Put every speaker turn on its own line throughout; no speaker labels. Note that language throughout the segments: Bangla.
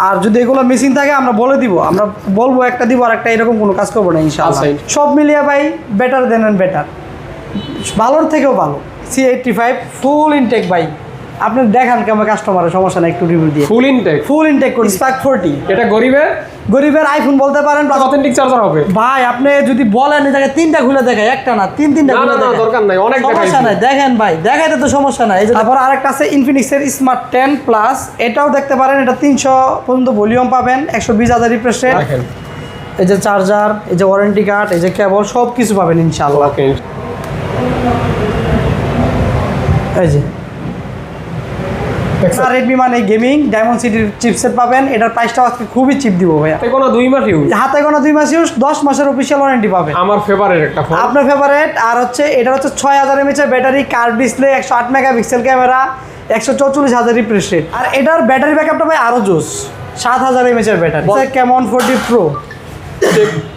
আর যদি এগুলো মিসিং থাকে আমরা বলে দিব, আমরা বলবো একটা দিব আর একটা, এরকম কোনো কাজ করবো না ইনশাআল্লাহ। সব মিলিয়ে ভাই বেটার দেন এন্ড বেটার, ভালোর থেকেও ভালো। C85 ফুল ইনটেক ভাই, আপনি দেখান কেমন কাস্টমারের, সমস্যা নাই, একটু রিভিউ দিয়ে। ফুল ইনটেক করি স্পার্ক 40।
এটা গরিবের
আইফোন বলতে পারেন,
অথেন্টিক চার্জার হবে
ভাই। আপনি যদি বলেন এই জায়গায় 3টা খুলে দেখায়, একটা না তিনটা খুলে দেখায়,
দরকার নাই, অনেক
সমস্যা নাই, দেখেন ভাই, দেখাইতে তো সমস্যা নাই। তারপর আরেকটা আছে ইনফিনিক্সের স্মার্ট 10 প্লাস, এটাও দেখতে পারেন। এটা 300 পর্যন্ত ভলিউম পাবেন, 120,000 রিফ্রেশ রেট। এই যে চার্জার, এই যে ওয়ারেন্টি কার্ড, এই যে কেবল, সব কিছু পাবেন ইনশাআল্লাহ। এই যে রেডমি মানে গেমিং ডায়মন্ড সিটির চিপসেট পাবেন। এটার প্রাইসটা আজকে খুবই চিপ দিব ভাইয়া।
হাতে গোনা 2 মাস ইউজ,
হাতে গোনা 2 মাস ইউজ, 10 মাসের অফিশিয়াল ওয়ারেন্টি পাবেন।
আমার ফেভারিট একটা ফোন,
আপনার ফেভারিট। আর হচ্ছে এটা হচ্ছে 6000 mAh battery, curve display, 108 megapixel camera, 144,000 refresh rate. আর এটার ব্যাটারি ব্যাকআপটা ভাই আরো জোস, 7000 mAh battery. Camon 40 pro,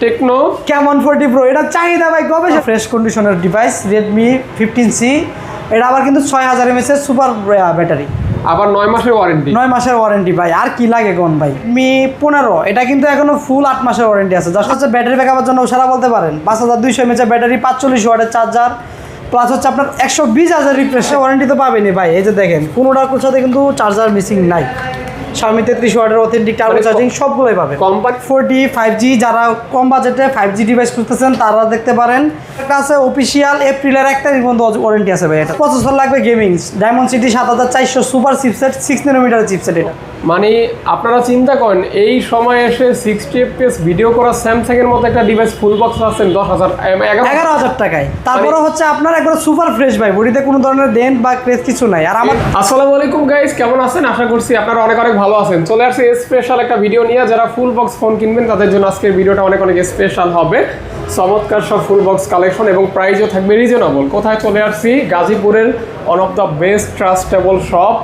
techno
Camon 40 pro, এটা চাহিদা ভাই কবে। ফ্রেশ কন্ডিশনের ডিভাইস রেডমি 15C। এটা আবার কিন্তু 6000 mAh সুপার ব্যাটারি,
আবার 9 মাসের ওয়ারেন্টি।
9 মাসের ওয়ারেন্টি ভাই, আর কি লাগে কোন ভাই। Mi 15, এটা কিন্তু এখনো ফুল 8 মাসের ওয়ারেন্টি আছে। জাস্ট হচ্ছে ব্যাটারি ব্যাকআপের জন্য সারা বলতে পারেন। 5200 mAh ব্যাটারি, 45 ওয়াটের চার্জার, প্লাস হচ্ছে আপনার 120,000 রিফ্রেশের ওয়ারেন্টি তো পাবেনি ভাই। এই যে দেখেন, কোনোটার সাথে কিন্তু চার্জার মিসিং নাই। Xiaomi 33 ওয়াটের অথেন্টিক টার্বো চার্জিং সবগুলোই পাবেন।
কোম্পানি
40 5G, যারা কম বাজেটে 5G ডিভাইস খুঁজতেছেন তারা দেখতে পারেন। একটা আছে অফিসিয়াল এপ্রিলের 1 তারিখ পর্যন্ত ওয়ারেন্টি আছে ভাই। এটা প্রসেসর লাগবে gaming diamond city 7400 super chipset, 6 nanometer chipset. এটা
মানে আপনারা চিন্তা করেন, এই সময় এসে 60 fps ভিডিও করা স্যামসাং এর মতো একটা ডিভাইস ফুল বক্স আছেন
11,000 টাকায়। তারপরে হচ্ছে আপনার একবার সুপার ফ্রেশ ভাই, বডিতে কোনো ধরনের ডেন্ট বা ক্রেজ কিছু নাই। আর আমার
আসসালামু আলাইকুম গাইস, কেমন আছেন? আশা করছি আপনারা অনেক ভালো আছেন। চলে আসছে স্পেশাল একটা ভিডিও নিয়ে। যারা ফুল বক্স ফোন কিনবেন তাদের জন্য আজকের ভিডিওটা অনেক স্পেশাল হবে। চমৎকার সব ফুল বক্স কালেকশন এবং প্রাইসও থাকবে রিজনেবল। কোথায় চলে আসছি? গাজীপুরের one of the best trustable shop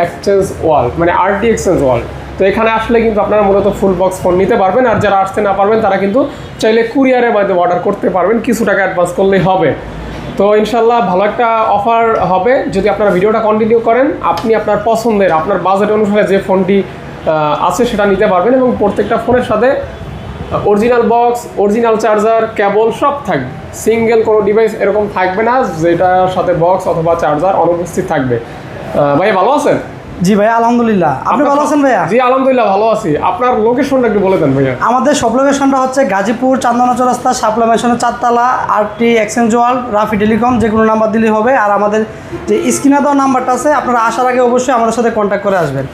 exchange world, মানে RT এক্সচেঞ্জ ওয়ার্ল্ড। তো এখানে আসলে কিন্তু আপনারা মূলত ফুল বক্স ফোন নিতে পারবেন। আর যারা আসতে না পারবেন তারা কিন্তু চাইলে কুরিয়ারের মাধ্যমে অর্ডার করতে পারবেন, কিছু টাকা অ্যাডভান্স করলেই হবে। তো ইনশাল্লাহ ভালো একটা অফার হবে যদি আপনারা ভিডিওটা কন্টিনিউ করেন। আপনি আপনার পছন্দের, আপনার বাজেট অনুসারে যে ফোনটি আছে সেটা নিতে পারবেন এবং প্রত্যেকটা ফোনের সাথে অরিজিনাল বক্স, অরিজিনাল চার্জার, কেবল সব থাকবে। সিঙ্গেল কোনো ডিভাইস এরকম থাকবে না যেটার সাথে বক্স অথবা চার্জার অনুপস্থিত থাকবে। ভাই ভালো আছেন?
জি ভাই আলহামদুলিল্লাহ। আপনি ভালো আছেন ভাইয়া?
জি আলহামদুলিল্লাহ ভালো আছি। আপনার লোকেশনটা একটু বলে দেন ভাইয়া।
আমাদের সব লোকেশনটা হচ্ছে গাজীপুর চান্দনা চৌরাস্তা, শাপলা মেশনের 4 তলা, RT exchange world, Rafi telecom, যে কোনো নাম্বার দিলেই হবে। আর আমাদের যে স্ক্রিনে দেওয়া নাম্বারটা আছে, আপনারা আসার আগে অবশ্যই আমাদের সাথে কন্ট্যাক্ট করে আসবেন।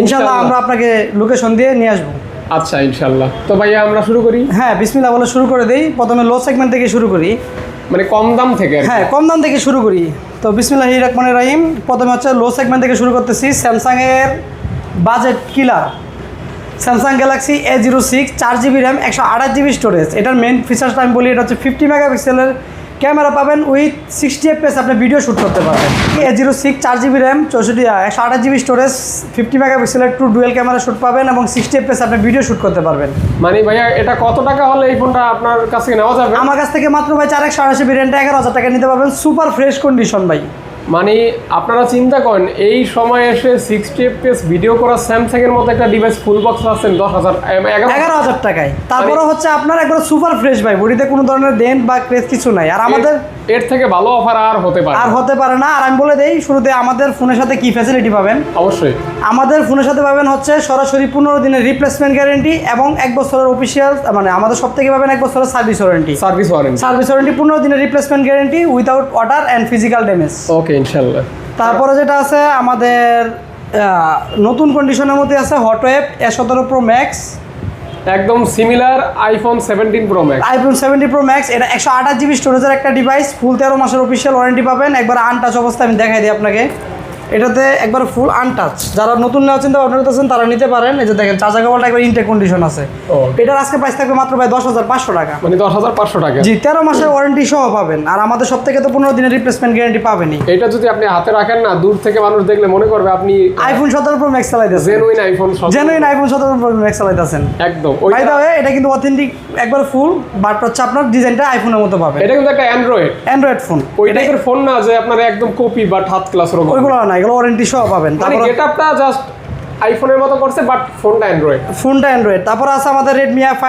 ইনশাআল্লাহ আমরা আপনাকে লোকেশন দিয়ে নিয়ে আসবো।
আচ্ছা ইনশাআল্লাহ। তো ভাইয়া আমরা শুরু করি।
হ্যাঁ বিসমিল্লাহ বলে শুরু করে দেই। প্রথমে লো সেগমেন্ট থেকে শুরু করি,
মানে কম দাম থেকে।
হ্যাঁ কম দাম থেকে শুরু করি। তো বিসমিল্লাহির রহমানির রহিম। প্রথমে হচ্ছে লো সেগমেন্ট থেকে শুরু করতেছি। স্যামসাংয়ের বাজেট কিলার Samsung Galaxy A06, 4GB RAM, 128GB storage. এটার মেন ফিচার্সটা আমি বলি, এটা হচ্ছে 50 মেগাপিক্সেলের ক্যামেরা পাবেন উইথ 60 fps আপনি ভিডিও শ্যুট করতে পারবেন। A06, 4GB RAM, 128GB storage, 50 মেগাপিক্সেলের ট্রু ডুয়েল ক্যামেরা শ্যুট পাবেন এবং 60 fps আপনি ভিডিও শ্যুট করতে পারবেন।
মানে ভাইয়া এটা কত টাকা হলে এই ফোনটা আপনার কাছ থেকে নেওয়া যাবে?
আমার কাছ থেকে মাত্র ভাই 4128 ভেরিয়েন্টে 11,000 টাকা নিতে পারবেন, সুপার ফ্রেশ কন্ডিশন ভাই।
মানে আপনারা চিন্তা করেন, এই সময় এসে 60 fps ভিডিও করা স্যামসাং এর মতো একটা ডিভাইস ফুল বক্স আছেন
11,000 টাকায়। তারপরে হচ্ছে আপনার একবার সুপার ফ্রেশ ভাই, বডিতে কোনো ধরনের ডেন্ট বা ক্রেজ কিছু নাই। আর আমাদের
এর থেকে ভালো অফার আর হতে পারে
না। আর আমি বলে দেই শুরুতে আমাদের ফোনের সাথে কি ফ্যাসিলিটি পাবেন।
অবশ্যই
আমাদের ফোনের সাথে পাবেন হচ্ছে সরাসরি 15 দিনের রিপ্লেসমেন্ট গ্যারেন্টি এবং 1 বছরের অফিসিয়াল, মানে আমাদের সব থেকে পাবেন 1 বছরের সার্ভিস ওয়ারেন্টি, 15 দিনের replacement guarantee without order and physical damage.
ওকে ইনশাআল্লাহ।
তারপরে যেটা আছে আমাদের নতুন কন্ডিশনের মধ্যে আছে হটওয়েভ A17 Pro Max,
একদম similar iPhone 17 Pro Max।
IPhone 17 Pro Max, এটা 128GB স্টোরেজের একটা ডিভাইস, ফুল 13 মাসের অফিসিয়াল ওয়ারেন্টি পাবেন। একবার আনটাচ অবস্থায় আমি দেখাই দিই আপনাকে। এটাতে একবার ফুল আনটাচ, যারা নতুন নেওয়ার চিন্তা ভাবনা করতেছেন তারা নিতে পারেন। এই যে দেখেন চার্জার কেবলটা একবার ইনটেক কন্ডিশন আছে। এটার আজকে প্রাইস থাকবে মাত্র ভাই 10,500 টাকা।
মানে 10,500 টাকা।
জি 13 মাসের ওয়ারেন্টি সহ পাবেন। আর আমাদের সব থেকে তো 15 দিনের রিপ্লেসমেন্ট গ্যারেন্টি পাবেনই।
এটা যদি আপনি হাতে রাখেন না, দূর থেকে মানুষ দেখলে মনে করবে আপনি
iPhone 17 Pro Max চালাইতেছেন,
genuine iPhone
17 Pro Max চালাইতেছেন।
একদম
বাই দ্য ওয়ে এটা কিন্তু অথেন্টিক একবার ফুল, বাট হচ্ছে আপনার ডিজাইনটা আইফোনের মতো পাবেন।
এটা কিন্তু একটা অ্যান্ড্রয়েড ফোন, ওই টাইপের ফোন না যে আপনার একদম কপি বা হাত ক্লাস এরকম,
ওইগুলো না, এগুলো ওয়ারেন্টি সহ পাবেন।
মানে গেটআপটা জাস্ট আইফোনের মতো করছে বাট ফোনটা অ্যান্ড্রয়েড।
ফোনটা অ্যান্ড্রয়েড। তারপর আছে আমাদের রেডমি A5,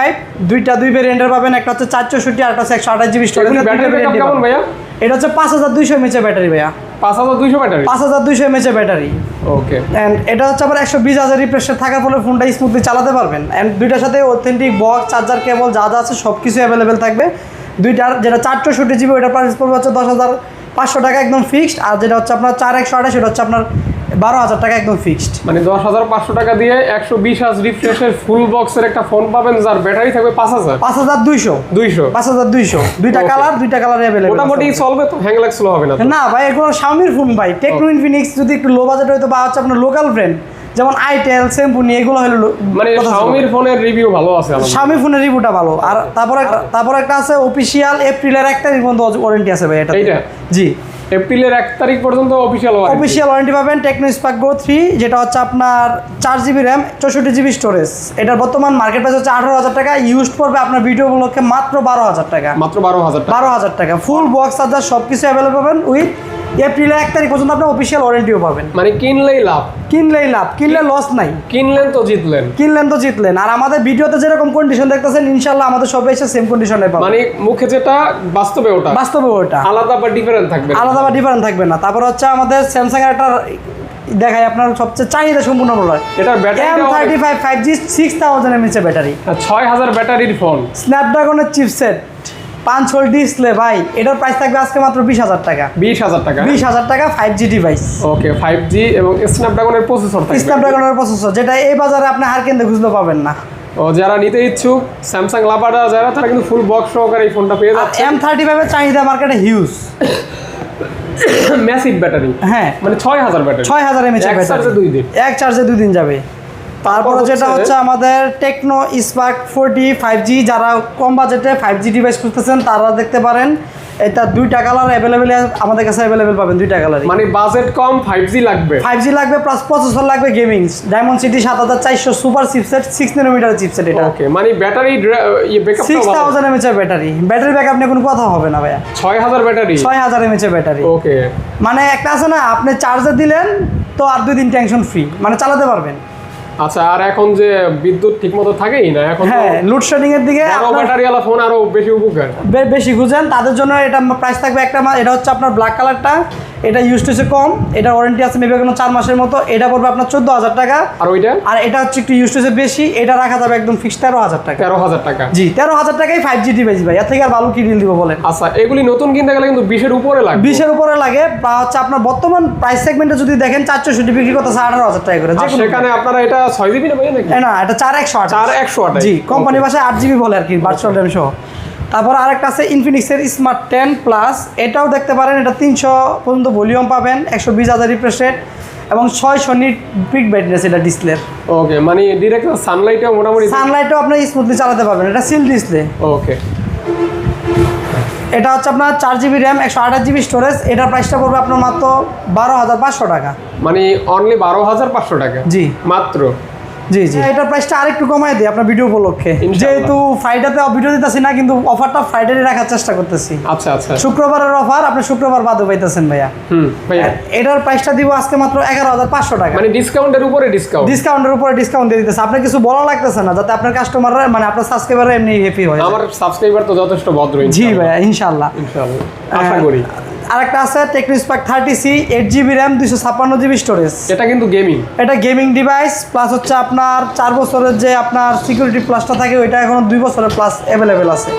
দুই ভেরিয়েন্টের পাবেন, একটা হচ্ছে 464 আর একটা হচ্ছে 128 জিবি স্টোরেজ।
ব্যাটারি ব্যাকআপ কেমন ভাইয়া?
এটা হচ্ছে 5200 mAh ব্যাটারি ভাইয়া।
5200 battery?
5200 mAh battery.
Okay.
And এটা হচ্ছে আবার 120,000 রিফ্রেশ থাকার ফলে ফোনটা স্মুথলি চালাতে পারবেন। এন্ড দুইটার সাথে অথেন্টিক বক্স, চার্জার কেবল যা যা আছে সব কিছু অ্যাভেলেবেল থাকবে। দুইটার যেটা 464 জিবি ওইটার প্রাইস পড়বে হচ্ছে 10,500 টাকা একদম ফিক্সড, আর যেটা হচ্ছে আপনার 4128 সেটা হচ্ছে আপনার 12,000 টাকা একদম ফিক্সড।
মানে 10,500 টাকা দিয়ে 120 রিফ্রেশের ফুল বক্সের একটা ফোন পাবেন যার ব্যাটারি থাকবে 5000।
5200 দুইটা কালার অ্যাভেলেবল।
মোটামুটি চলবে তো, হ্যাং ল্যাগ স্লো হবে না?
না ভাই, এগুলো Xiaomi ফোন ভাই। টেকনো ইনফিনিক্স যদি একটু লো বাজেট হইতো বা হচ্ছে আপনার লোকাল ব্র্যান্ড যেমন আইটেল, স্যামসুং এগুলো হলো
মানে Xiaomiর ফোনের রিভিউ ভালো আছে।
Xiaomi ফোনের রিভিউটা ভালো। আর তারপর একটা আছে অফিশিয়াল এপ্রিলের 1 তারিখ পর্যন্ত ওয়ারেন্টি আছে ভাই এটা।
এইটা
জি,
এপ্রিলের 1 তারিখ পর্যন্ত অফিশিয়াল
ওয়ারেন্টি পাবেন। টেকনো স্পার্ক Go 3 যেটা হচ্ছে আপনার 4GB RAM 64 জিবি স্টোরেজ। এটার বর্তমান মার্কেট প্রাইস হচ্ছে 18,000 টাকা। ইউজড পড়বে আপনার ভিডিও গুলোকে মাত্র 12,000 টাকা।
মাত্র 12,000
টাকা। ফুল বক্স চার্জার সব কিছু অ্যাভেলেবল পাবেন উইথ এপ্রিলের 1 তারিখ পর্যন্ত আপনি অফিশিয়াল ওয়ারেন্টিও পাবেন।
মানে কিনলেই লাভ,
কিনলে লস নাই।
কিনলেন তো জিতলেন।
আর আমাদের ভিডিওতে যেরকম কন্ডিশন দেখতেছেন ইনশাআল্লাহ আমাদের সবে এসে সেম কন্ডিশনে পাবেন।
মানে মুখে যেটা বাস্তবে ওটা
আলাদা বা ডিফারেন্ট থাকবে না। তারপর হচ্ছে আমাদের স্যামসাং এর একটা দেখাই আপনার সবচেয়ে চাহিদা সম্পূর্ণ প্রোডাক্ট।
এটার battery
M35 5G 6000 mAh battery,
6000 ব্যাটারির ফোন,
স্ন্যাপড্রাগনের চিপসেট, 5 হোল ডিসপ্লে ভাই। এটার প্রাইস থাকবে আজকে মাত্র 20,000 টাকা। 20,000 টাকা 5G ডিভাইস।
ওকে, 5G এবং স্ন্যাপড্রাগনের প্রসেসর থাকবে।
যেটা এই বাজারে আপনি হার কেন্দ্রে খুঁজতে পাবেন না।
ও যারা নিতে ইচ্ছুক স্যামসাং লাভাররা যারা, তারা কিন্তু ফুল বক্স সহকারে এই ফোনটা পেয়ে যাচ্ছে।
M35 এর চাহিদা মার্কেটে হিউজ।
ম্যাসিভ ব্যাটারি, হ্যাঁ, মানে 6000 ব্যাটারি,
6000 mAh ব্যাটারি, এক চার্জে 2 দিন যাবে। তারপরে যেটা হচ্ছে আমাদের টেকনো স্পার্ক 40 5G, যারা কম বাজেটে 5G ডিভাইস খুঁজতেছেন তারা দেখতে পারেন। এটা 2টা কালার অ্যাভেলেবেল আমাদের কাছে পাবেন, 2টা কালারই।
মানে বাজেট কম, 5G লাগবে
প্লাস প্রসেসর লাগবে gaming diamond city 7400 super chipset 6 nm chipset. এটা
ওকে, মানে battery backup
6000 mAh battery backup নিয়ে কোনো কথা হবে না ভাইয়া।
6000
mAh ব্যাটারি।
ওকে,
মানে একটা আছে না, আপনি চার্জার দিলেন তো আর 2 দিন টেনশন ফ্রি, মানে চালাতে পারবেন।
আচ্ছা, আর এখন যে বিদ্যুৎ ঠিকমতো থাকেই না, এখন
হ্যাঁ, লোডশেডিং এর দিকে
ব্যাটারিওয়ালা ফোন আরো বেশি উপকার,
বেশি খুঁজেন তাদের জন্য এটা প্রাইস থাকবে একটা এটা হচ্ছে আপনার ব্ল্যাক কালারটা, এটা ইউজ হচ্ছে কম, এটা ওয়ারেন্টি আছে মেবি কোনো 4 মাসের মতো। এটা পড়বে আপনার 14,000 টাকা। আর এটা হচ্ছে একটু ইউজ হচ্ছে বেশি, এটা রাখা যাবে একদম ফিক্সড 13,000 টাকা।
13,000 টাকা?
জি, 13,000 টাকায় 5G ডিভাইস ভাই, এর থেকে আর ভালো কি ডিল দিব বলেন?
আচ্ছা, এগুলি নতুন কিনতে গেলে কিন্তু 20 এর উপরে লাগে।
20 এর উপরে লাগে, বা হচ্ছে আপনার বর্তমান প্রাইস সেগমেন্টে যদি দেখেন 460 বিক্রি করতেছে 18,000 টাকা করে।
সেখানে আপনারা এটা 6GB না ভাই নাকি?
না, এটা 4128। জি, কোম্পানি ভাষায় 8GB বলে আর কি, ভার্চুয়াল র্যাম সহ। তারপর আরেকটা আছে ইনফিনিক্সের স্মার্ট 10 প্লাস, এটাও দেখতে পারেন। এটা 300 পর্যন্ত ভলিউম পাবেন, 120,000 রিফ্রেশ রেট এবং 600 নিট পিক ব্রাইটনেস এটা ডিসপ্লের।
ওকে, মানে ডাইরেক্ট সানলাইটেও মোটামুটি
আপনি স্মুথলি চালাতে পারবেন। এটা সিল ডিসপ্লে।
ওকে,
এটা হচ্ছে আপনার 4GB RAM 128 জিবি স্টোরেজ। এটার প্রাইসটা পড়বে আপনার মাত্র 12,500 টাকা।
মানে অনলি 12,500 টাকা?
জি,
মাত্র।
জি। এটার প্রাইসটা আরেকটু কমাই দিই আপনার ভিডিও উপলক্ষে, যেহেতু ফ্রাইডেতে ভিডিও দিতেছি না, কিন্তু অফারটা ফ্রাইডে রাখার চেষ্টা করতেছি।
আচ্ছা,
শুক্রবারের অফার, আপনি শুক্রবার বাদে পাইতেছেন ভাইয়া।
ভাইয়া,
এটার প্রাইসটা দিব আজকে মাত্র 11,500 টাকা।
মানে ডিসকাউন্টের উপরে
ডিসকাউন্ট দিয়ে দিতেছে। আপনার কিছু বলা লাগতেছে না, যাতে আপনার কাস্টমাররা মানে আপনার সাবস্ক্রাইবাররা এমনি হ্যাপি হয়।
আমার সাবস্ক্রাইবার তো যথেষ্ট ভদ্র।
জি ভাইয়া, ইনশাআল্লাহ
আশা করি।
আরেকটা আছে Tecno Spark 30C 8GB RAM 256 GB storage.
এটা কিন্তু গেমিং ডিভাইস, প্লাস হচ্ছে আপনার 4 বছরের যে আপনার সিকিউরিটি প্লাসটা থাকে ওইটা এখন 2 বছরের প্লাস অ্যাভেলেবেল আছে।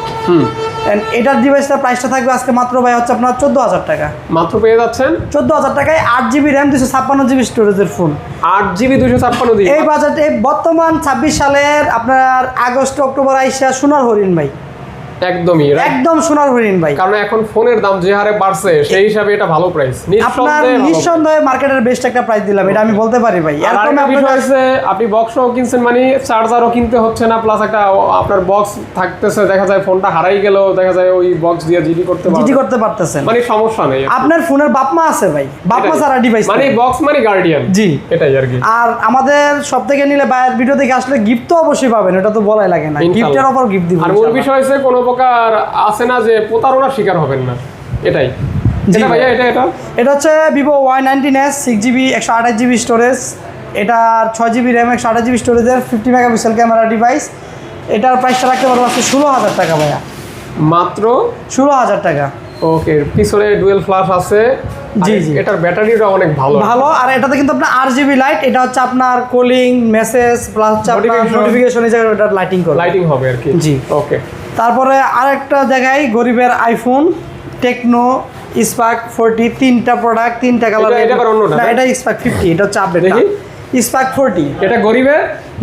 এটার ডিভাইসটার প্রাইসটা থাকবে আজকে মাত্র ভাই হচ্ছে আপনার 14,000 টাকা। মাত্র পেয়ে যাচ্ছেন
14,000 টাকায় 8GB RAM 256 জিবি স্টোরেজের ফোন।
8GB 256 জিবি
এই বাজেটে বর্তমান 26 সালের আপনার আগস্ট অক্টোবর আইসা সোনার হরিণ ভাই, একদম সোনার হরিণ ভাই।
কারণ এখন ফোনের দাম যে হারে বাড়ছে সেই হিসাবে এটা ভালো প্রাইস,
নিঃসন্দেহে মার্কেটের বেস্ট একটা প্রাইস দিলাম, এটা আমি বলতে পারি ভাই।
এরকম বিষয় আছে, আপনি বক্সও কিনছেন মানে চার্জারও কিনতে হচ্ছে না, প্লাস একটা আপনার বক্স থাকতেছে, দেখা যায় ফোনটা হারাই গেল, দেখা যায় ওই বক্স দিয়ে জিডি করতে পারতেছেন, মানে সমস্যা নেই।
আপনার ফোনের বাপমা আছে ভাই, বাপমা ছাড়া ডিভাইস
মানে বক্স মানে গার্ডিয়ান। জি, এটাই আর কি।
আর আমাদের সব থেকে নিলে বাইরের ভিডিও দেখে আসলে গিফট তো অবশ্যই পাবেন, এটা তো বলাই লাগে না, গিফটের অফার গিফট দিব।
আর মূল বিষয় হচ্ছে কোনো প্রকার আছে না যে প্রতারণার শিকার হবেন না, এটাই। এটা হচ্ছে
Vivo Y19s 6GB 128GB storage, এটার 6GB র্যাম 128GB স্টোরেজের 50 মেগাপিক্সেল ক্যামেরা ডিভাইস। এটার প্রাইসটা রাখতে পারবো আজকে 16,000 টাকা ভাইয়া,
মাত্র
16,000 টাকা।
ওকে, পিছনে ডুয়েল ফ্ল্যাশ আছে।
জি জি,
এটার ব্যাটারিটা অনেক ভালো
ভালো। আর এটাতে কিন্তু আপনার RGB লাইট, এটা হচ্ছে আপনার কলিং মেসেজ প্লাস হচ্ছে আপনার নোটিফিকেশন, এই জায়গায় এটা লাইটিং
হবে আর কি।
জি
ওকে,
তারপরে আরেকটা জায়গায় গরিবের আইফোন টেকনো স্পার্ক 40, 3টা প্রোডাক্ট 3টা কালার।
এটা আবার অন্যটা
না, এটা স্পার্ক 50, এটা হচ্ছে আপডেট
দেখি।
স্পার্ক 40
এটা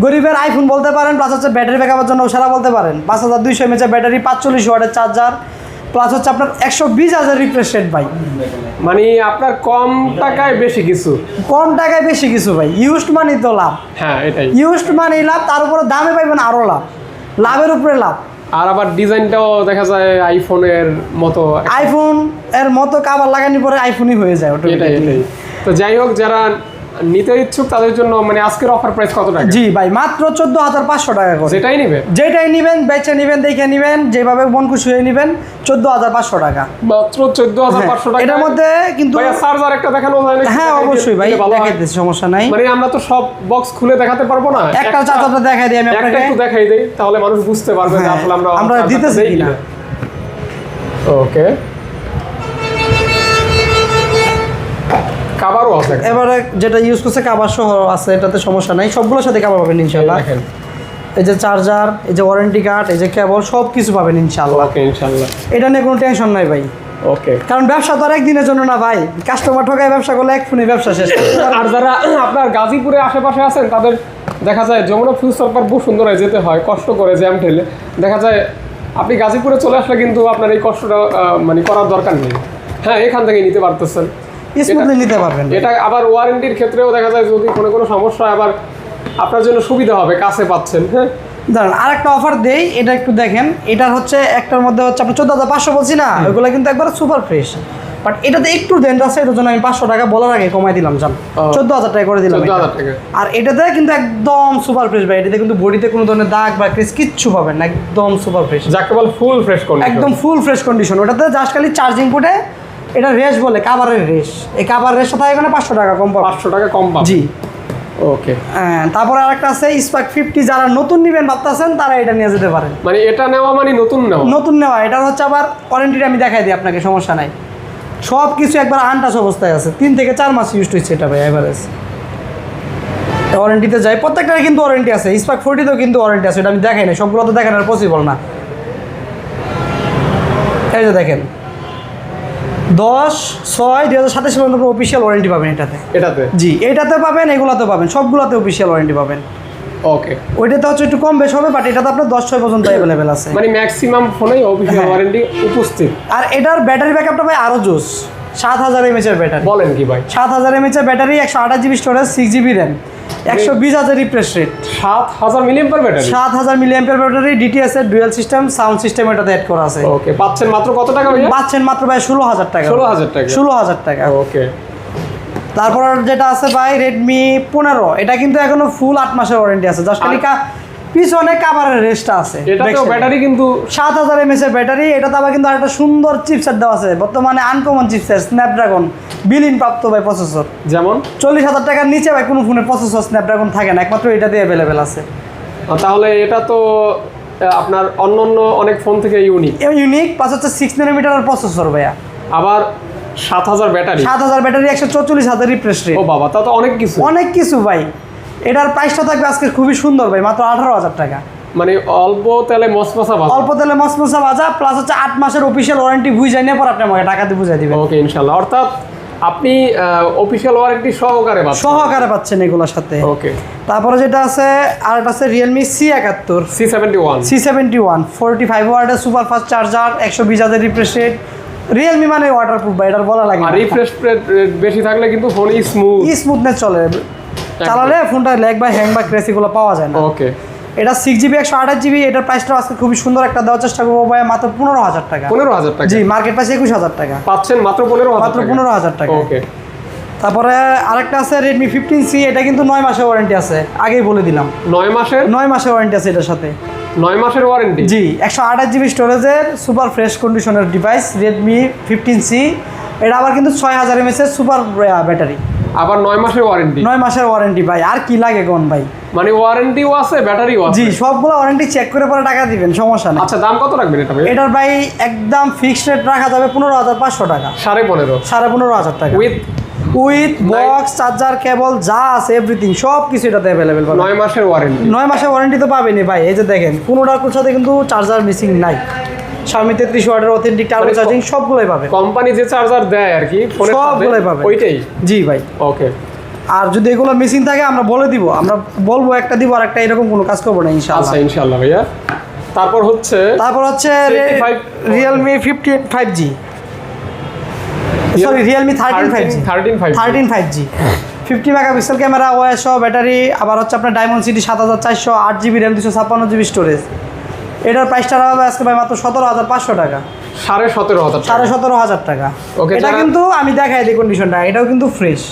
গরিবের আইফোন বলতে পারেন, প্লাস হচ্ছে ব্যাটারি ব্যাকআপের জন্য সারা বলতে পারেন। 5200 mAh ব্যাটারি, 45 ওয়াটের চার্জার, প্লাস হচ্ছে আপনার 120,000 রিফ্রেশ রেট ভাই।
মানে আপনার কম টাকায় বেশি কিছু,
কম টাকায় বেশি কিছু ভাই। ইউজড মানি তো লাভ।
হ্যাঁ এটাই,
ইউজড মানি লাভ, তার উপরে দামে পাইবেন আরো লাভ, লাভের উপরে লাভ।
আর আবার ডিজাইনটাও দেখা যায় আইফোনের মতো,
আইফোন এর মতো কাভার লাগানি পরে আইফোনই হয়ে যায় ওটা।
এটাই। তো যাই হোক, যারা নিতে ইচ্ছুক তাদের জন্য মানে আজকের অফার প্রাইস কত টাকা?
জি ভাই, মাত্র 14,500 টাকা করে।
যেটাই
নেবেন বেচে নেবেন, দেখে নেবেন, যেভাবে মন খুশি হয়ে নেবেন। 14,500 টাকা,
মাত্র 14,500 টাকা।
এটার মধ্যে কিন্তু
ভাই চার্জার একটা দেখানো যায় না?
হ্যাঁ অবশ্যই ভাই, দেখাইতেছি, সমস্যা নাই।
মানে আমরা তো সব বক্স খুলে দেখাতে পারবো না,
একটা চার্জারটা দেখাই দিই আমি আপনাকে,
একটা একটু দেখাই দেই, তাহলে মানুষ বুঝতে পারবে যে আসলে আমরা
দিতেছি কিনা।
ওকে, কাভারও আছে।
এবারে যেটা ইউজ করছে কাভার সহ আছে, এটাতে সমস্যা নাই, সবগুলোর সাথে কাভার পাবেন ইনশাআল্লাহ।
দেখেন,
এই যে চার্জার, এই যে ওয়ারেন্টি কার্ড, এই যে কেবল, সব কিছু পাবেন ইনশাআল্লাহ।
ওকে ইনশাআল্লাহ,
এটা নিয়ে কোনো টেনশন নাই ভাই।
ওকে,
কারণ ব্যবসা তো আর একদিনের জন্য না ভাই, কাস্টমার ঠকায় ব্যবসা করলে এক ফোনে ব্যবসা শেষ।
আর যারা আপনার গাজীপুরে আশেপাশে আছেন তাদের দেখা যায় যমুনা ফিউচার পার্ক বসুন্ধরায় যেতে হয় কষ্ট করে, জ্যাম ঠেলে। দেখা যায় আপনি গাজীপুরে চলে আসলে কিন্তু আপনার এই কষ্টটা মানে করার দরকার নেই। হ্যাঁ, এখান থেকে নিতে পারতেছেন,
স্মুথলি নিতে পারবেন।
এটা আবার ওয়ারেন্টির ক্ষেত্রেও দেখা যায় যদি কোনো সমস্যা, আবার আপনার জন্য সুবিধা হবে, কাছে পাচ্ছেন। হ্যাঁ,
দাঁড়ান আরেকটা অফার দেই, এটা একটু দেখেন। এটার হচ্ছে একটার মধ্যে হচ্ছে আপনার 14,500 বলছি না, ওইগুলো কিন্তু একবার সুপার ফ্রেশ। বাট এটাতে একটু ডেন্ট আছে, এটার জন্য আমি 500 টাকা বলার আগে কমাই দিলাম, জান 14,000 টাকা করে দিলাম।
14,000 টাকা।
আর এটাতে কিন্তু একদম সুপার ফ্রেশ ভাই, এটাতে কিন্তু বডিতে কোনো ধরনের দাগ বা ক্রেস কিচ্ছু পাবেন না, একদম সুপার ফ্রেশ,
যাকে বলে ফুল ফ্রেশ কন্ডিশন,
একদম ফুল ফ্রেশ কন্ডিশন। ওটাতে জাস্ট খালি চার্জিং পোর্টে এটা রেশ বলে, কাভারের রেশ, এই কাভার রেশটা থাকে মানে 500 টাকা কম পাবেন।
500 টাকা কম পাবেন।
জি,
ওকে।
তারপরে আরেকটা আছে স্পার্ক 50, যারা নতুন নেবেন ভাবতেছেন তারা এটা নিয়ে যেতে পারেন।
মানে এটা নেওয়া মানে নতুন
নেওয়া, এটার হচ্ছে আবার ওয়ারেন্টিটা আমি দেখাই দিই আপনাকে, সমস্যা নাই। সব কিছু একবার আনটাচ অবস্থায় আছে, 3 থেকে 4 মাস ইউজ হচ্ছে এটা ভাই এভারেজ। ওয়ারেন্টিতে যায়, প্রত্যেকটার কিন্তু ওয়ারেন্টি আছে। স্পার্ক 40তেও কিন্তু ওয়ারেন্টি আছে, এটা আমি দেখাই না, সবগুলো তো দেখানোর পসিবল না। এই যে দেখেন 10/6/2027 পর্যন্ত অফিসিয়াল ওয়ারেন্টি পাবেন এটাতে। জি, এটাতে পাবেন, এগুলোতে পাবেন, সবগুলোতে অফিসিয়াল ওয়ারেন্টি পাবেন।
ওকে,
ওইটাতে হচ্ছে একটু কম বেশ হবে, বাট এটাতে আপনার 10/6 পর্যন্ত অ্যাভেলেবেল আছে,
মানে ম্যাক্সিমাম ফোনেই অফিসিয়াল ওয়ারেন্টি উপস্থিত।
আর এটার ব্যাটারি ব্যাকআপটা ভাই আরো জোস, 7000 mAh এর ব্যাটারি।
বলেন কি ভাই?
7000 mAh এর battery, 128GB storage, 6GB RAM, 120,000 refresh rate,
7000 milliampere battery,
7000 milliampere battery, DTS এর ডুয়াল সিস্টেম সাউন্ড সিস্টেম এটাতে অ্যাড করা আছে।
ওকে, পাচ্ছেন মাত্র কত টাকা ভাই?
পাচ্ছেন মাত্র ভাই 16,000 টাকা। 16,000 টাকা।
ওকে,
তারপর যেটা আছে ভাই Redmi 15, এটা কিন্তু এখনো ফুল 8 মাসের ওয়ারেন্টি আছে, জাস্ট খালি পিছনে কাভারের রেস্টটা আছে।
এটাতেও ব্যাটারি কিন্তু
7000 mAh এর ব্যাটারি। এটাতে আবার কিন্তু আরেকটা সুন্দর চিপসেট দেওয়া আছে, বর্তমানে আনকমন চিপসেট, স্ন্যাপড্রাগন বিলিন প্রাপ্ত ভাই প্রসেসর।
যেমন
40,000 টাকার নিচে ভাই কোনো ফোনে প্রসেসর স্ন্যাপড্রাগন থাকে না, একমাত্র এটাতে অ্যাভেলেবেল আছে।
তাহলে এটা তো আপনার অন্য অনেক ফোন থেকে
ইউনিক, প্লাস হচ্ছে 6 nanometer প্রসেসর ভাইয়া,
আবার 7000 ব্যাটারি,
7000 ব্যাটারি, 144,000 রিফ্রেশ রেট।
ও বাবা, তা তো অনেক কিছু
ভাই। এটার প্রাইসটা থাকবে আজকে খুবই সুন্দর ভাই, মাত্র 18,000 টাকা।
মানে অল্প তেলে মশমশা
ভাজা, প্লাস হচ্ছে 8 মাসের অফিসিয়াল ওয়ারেন্টি বুঝাই নিয়ে পর আপনি আমাকে টাকা দিয়ে বুঝাই দিবেন।
ওকে ইনশাআল্লাহ, অর্থাৎ আপনি অফিসিয়াল ওয়ারেন্টি সহকারে
পাচ্ছেন এগুলোর সাথে।
ওকে,
তারপরে যেটা আছে আর একটা আছে Realme C71, C71 45 ওয়াটের super fast charger, 120,000 refresh rate. Realme মানে ওয়াটারপ্রুফ ভাই, এটার বলা লাগে না।
আর রিফ্রেশ রেট বেশি থাকলে কিন্তু ফোন
স্মুথনেস চলে, চালালে ফোনটা ল্যাগ বা হ্যাং বা ক্র্যাশ এগুলো পাওয়া যায় না।
ওকে,
এটা 6GB 128GB, এটার প্রাইসটা আজকে খুবই সুন্দর একটা দেওয়ার চেষ্টা করবো ভাই, মাত্র 15,000 টাকা।
15,000 টাকা?
জি, মার্কেট প্রাইস 21,000 টাকা
পাচ্ছেন মাত্র
15,000 টাকা।
ওকে,
তারপরে আরেকটা আছে Redmi 15C, এটা কিন্তু 9 মাসের ওয়ারেন্টি আছে, আগেই বলে দিলাম।
9 মাসের
ওয়ারেন্টি আছে এটার সাথে।
9 মাসের ওয়ারেন্টি?
জি, 128GB স্টোরেজের সুপার ফ্রেশ কন্ডিশনের ডিভাইস Redmi 15C। এটা আবার কিন্তু 6000 mAh এর সুপার ব্যাটারি।
আবার 9 মাসের ওয়ারেন্টি।
9 মাসের ওয়ারেন্টি ভাই, আর কি লাগে কোন ভাই?
মানে ওয়ারেন্টিও আছে, ব্যাটারিও আছে।
জি, সবগুলো ওয়ারেন্টি চেক করে পরে টাকা দিবেন, সমস্যা নেই।
আচ্ছা, দাম কত রাখবেন এটা ভাই?
এটার ভাই একদম ফিক্সড রেট রাখা যাবে 15,500 টাকা।
15.5
15,500 টাকা উইথ বক্স, চার্জার, কেবল যা আছে এভরিথিং সব কিছু এটাতে অ্যাভেলেবেল পাবেন।
9 মাসের ওয়ারেন্টি।
9 মাসের ওয়ারেন্টি তো পাবেনই ভাই। এই যে দেখেন, কোনোটার সাথে কিন্তু চার্জার মিসিং নাই। Xiaomi 33 ওয়াটের অথেন্টিক টার্বো চার্জিং সবগুলোই পাবেন।
কোম্পানি যে চার্জার দেয় আর কি ফোনের সাথে
সবগুলোই পাবেন
ওইটাই।
জি ভাই।
ওকে।
আর যদি এগুলো মিসিং থাকে আমরা বলে দিব, আমরা বলবো একটা দিব আর একটা, এরকম কোনো কাজ করবো না ইনশাআল্লাহ।
আচ্ছা ইনশাআল্লাহ ভাইয়া। তারপর হচ্ছে
Realme 15 5G, sorry Realme 13 5G 13 5G 50 megapixel camera, OS সহ ব্যাটারি, আবার হচ্ছে আপনার Dimensity 7400, 8GB RAM, 256GB storage. এটার প্রাইসটা হবে আজকে ভাই মাত্র 17,500 টাকা।
17,500
টাকা।
ওকে,
এটা কিন্তু আমি দেখাই দিই কন্ডিশনটা, এটাও কিন্তু ফ্রেশ